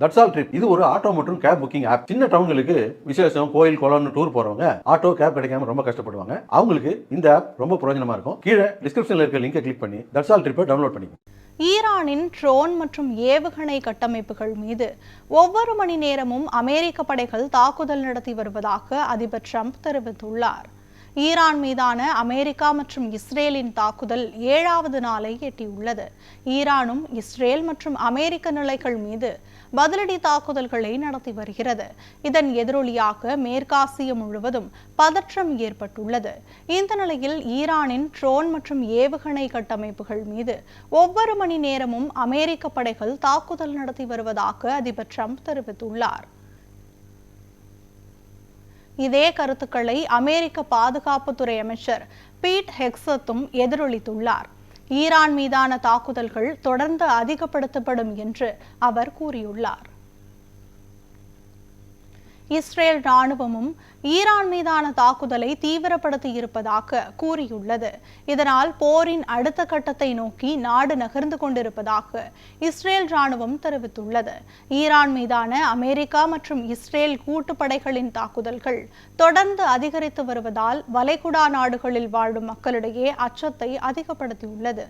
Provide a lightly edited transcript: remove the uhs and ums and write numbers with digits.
That's all trip இது ஒரு auto மற்றும் கேப் புக்கிங் ஆப். சின்ன டவுன்களுக்கு விசேஷம், கோயில், குளம்னு டூர் போறவங்க ஆட்டோ கேப் கிடைக்காம ரொம்ப கஷ்டப்படுவாங்க. அவங்களுக்கு இந்த ஆப் ரொம்ப பிரயோஜனமா இருக்கும். கீழே டிஸ்கிரிப்ஷன்ல இருக்க லிங்கை கிளிக் பண்ணி தட்ஸ் ஆல் ட்ரிப்பை டவுன்லோட் பண்ணிக்கோங்க. ஈரானின் ட்ரோன் மற்றும் ஏவுகணை கட்டமைப்புகள் மீது ஒவ்வொரு மணி நேரமும் அமெரிக்க படைகள் தாக்குதல் நடத்தி வருவதாக அதிபர் ட்ரம்ப் தெரிவித்துள்ளார். ஈரான் மீதான அமெரிக்கா மற்றும் இஸ்ரேலின் தாக்குதல் 7வது நாளை எட்டியுள்ளது. ஈரானும் இஸ்ரேல் மற்றும் அமெரிக்க நிலைகள் மீது பதிலடி தாக்குதல்களை நடத்தி வருகிறது. இதன் எதிரொலியாக மேற்காசிய முழுவதும் பதற்றம் ஏற்பட்டுள்ளது. இந்த நிலையில் ஈரானின் ட்ரோன் மற்றும் ஏவுகணை கட்டமைப்புகள் மீது ஒவ்வொரு மணி நேரமும் அமெரிக்க படைகள் தாக்குதல் நடத்தி வருவதாக அதிபர் ட்ரம்ப் தெரிவித்துள்ளார். இதே கருத்துக்களை அமெரிக்க பாதுகாப்புத்துறை அமைச்சர் பீட் ஹெக்ஸத்தும் எதிரொலித்துள்ளார். ஈரான் மீதான தாக்குதல்கள் தொடர்ந்து அதிகப்படுத்தப்படும் என்று அவர் கூறியுள்ளார். இஸ்ரேல் ராணுவமும் ஈரான் மீதான தாக்குதலை தீவிரப்படுத்தி இருப்பதாக கூறியுள்ளது. இதனால் போரின் அடுத்த கட்டத்தை நோக்கி நாடு நகர்ந்து கொண்டிருப்பதாக இஸ்ரேல் ராணுவம் தெரிவித்துள்ளது. ஈரான் மீதான அமெரிக்கா மற்றும் இஸ்ரேல் கூட்டுப்படைகளின் தாக்குதல்கள் தொடர்ந்து அதிகரித்து வருவதால் வளைகுடா நாடுகளில் வாழும் மக்களிடையே அச்சத்தை அதிகப்படுத்தியுள்ளது.